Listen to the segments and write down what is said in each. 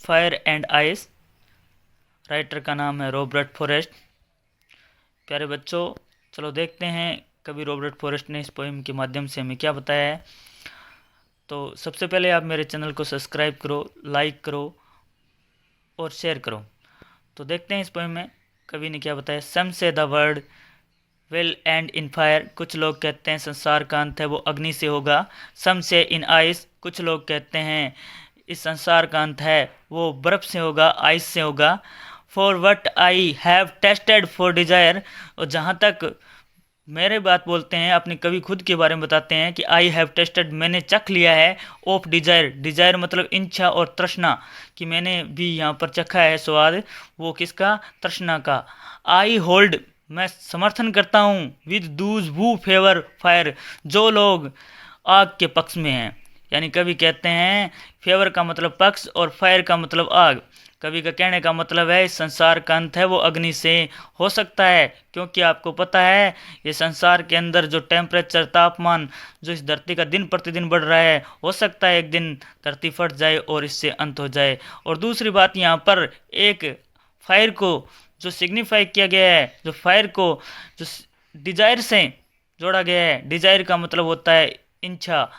Fire and ice. Writer का नाम है रॉबर्ट फॉरेस्ट। प्यारे बच्चों, चलो देखते हैं कवि रॉबर्ट फॉरेस्ट ने इस पोएम के माध्यम से हमें क्या बताया है। तो सबसे पहले आप मेरे चैनल को सब्सक्राइब करो, लाइक करो और शेयर करो। तो देखते हैं इस पोएम में कवि ने क्या बताया। सम से the world will and in fire. कुछ लोग कहते हैं संसार का अंत है वो अग्नि से होगा। सम से इन आइस। कुछ लोग कहते हैं इस संसार का अंत है वो बर्फ से होगा, आइस से होगा। For what I have tested for Dzire. और जहाँ तक मेरे बात बोलते हैं, अपने कवि खुद के बारे में बताते हैं कि आई हैव टेस्टेड, मैंने चख लिया है। ऑफ डिजायर, डिजायर मतलब इच्छा और तृष्णा, कि मैंने भी यहाँ पर चखा है स्वाद, वो किसका, तृष्णा का। आई होल्ड, मैं समर्थन करता हूँ। With those who favour fire, जो लोग आग के पक्ष में हैं। यानी कवि कहते हैं फेवर का मतलब पक्ष और फायर का मतलब आग। कवि का कहने का मतलब है इस संसार का अंत है वो अग्नि से हो सकता है, क्योंकि आपको पता है ये संसार के अंदर जो टेम्परेचर, तापमान जो इस धरती का दिन प्रतिदिन बढ़ रहा है, हो सकता है एक दिन धरती फट जाए और इससे अंत हो जाए। और दूसरी बात, यहाँ पर एक फायर को जो सिग्निफाई किया गया है, जो फायर को जो डिजायर से जोड़ा गया है। डिजायर का मतलब होता है इच्छा।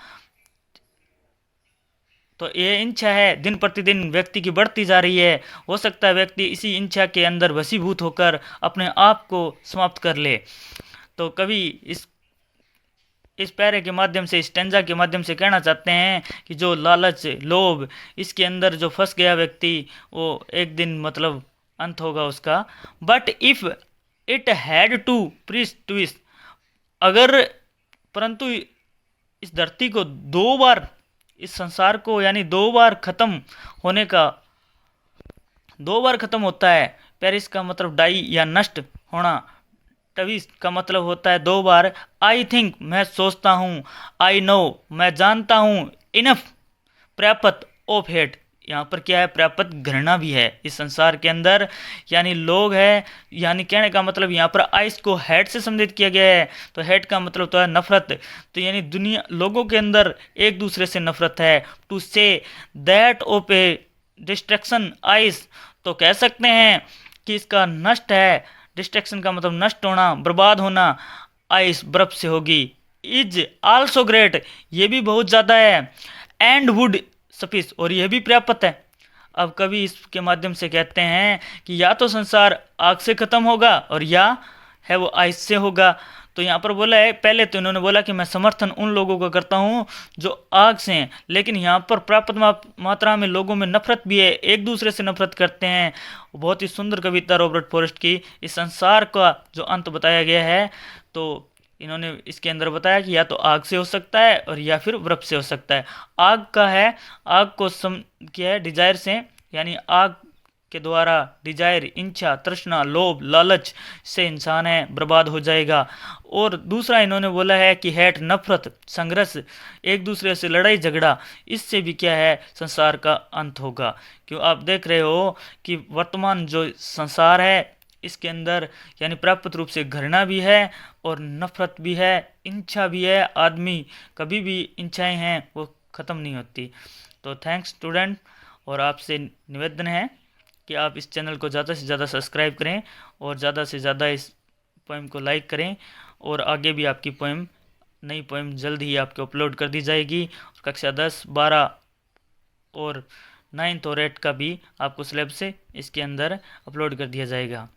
तो ये इच्छा है दिन प्रतिदिन व्यक्ति की बढ़ती जा रही है। हो सकता है व्यक्ति इसी इच्छा के अंदर वशीभूत होकर अपने आप को समाप्त कर ले। तो कवि इस पैरे के माध्यम से, इस स्टेंजा के माध्यम से कहना चाहते हैं कि जो लालच, लोभ, इसके अंदर जो फंस गया व्यक्ति, वो एक दिन मतलब अंत होगा उसका। But if it had to preach twist, अगर परंतु इस धरती को दो बार, इस संसार को यानी दो बार खत्म होने का, दो बार खत्म होता है। पेरिस का मतलब डाई या नष्ट होना। ट्विस्ट का मतलब होता है दो बार। आई थिंक, मैं सोचता हूँ। आई नो, मैं जानता हूँ। इनफ, प्राप्त ऑफ हेट, यहाँ पर क्या है, प्राप्त घृणा भी है इस संसार के अंदर। यानी लोग है, यानी कहने का मतलब यहाँ पर आइस को हेट से संबंधित किया गया है। तो हेट का मतलब तो है नफरत। तो यानी दुनिया, लोगों के अंदर एक दूसरे से नफरत है। To say that of a destruction ice, तो कह सकते हैं कि इसका नष्ट है। डिस्ट्रक्शन का मतलब नष्ट होना, बर्बाद होना। आइस बर्फ से होगी। इज आल्सो ग्रेट, ये भी बहुत ज़्यादा है। एंड वुड सफिस, और यह भी पर्याप्त है। अब कवि इसके माध्यम से कहते हैं कि या तो संसार आग से खत्म होगा और या है वो आइस से होगा। तो यहाँ पर बोला है, पहले तो इन्होंने बोला कि मैं समर्थन उन लोगों का करता हूँ जो आग से हैं, लेकिन यहाँ पर पर्याप्त मात्रा में लोगों में नफरत भी है, एक दूसरे से नफरत करते हैं। बहुत ही सुंदर कविता रॉबर्ट फॉरेस्ट की। इस संसार का जो अंत बताया गया है, तो इन्होंने इसके अंदर बताया कि या तो आग से हो सकता है और या फिर बर्फ से हो सकता है। आग का है, आग को किया है डिजायर से, यानी आग के द्वारा डिजायर, इच्छा, तृष्णा, लोभ, लालच से इंसान है बर्बाद हो जाएगा। और दूसरा इन्होंने बोला है कि हेट, नफरत, संघर्ष, एक दूसरे से लड़ाई झगड़ा, इससे भी क्या है, संसार का अंत होगा। क्यों, आप देख रहे हो कि वर्तमान जो संसार है इसके अंदर यानी प्राप्त रूप से घृणा भी है और नफरत भी है, इच्छा भी है। आदमी कभी भी इच्छाएं हैं वो ख़त्म नहीं होती। तो थैंक्स स्टूडेंट, और आपसे निवेदन है कि आप इस चैनल को ज़्यादा से ज़्यादा सब्सक्राइब करें और ज़्यादा से ज़्यादा इस पोएम को लाइक करें। और आगे भी आपकी पोएम, नई पोएम जल्द ही आपको अपलोड कर दी जाएगी। कक्षा 10, 12 और 9th और 8th का भी आपको सिलेबस से इसके अंदर अपलोड कर दिया जाएगा।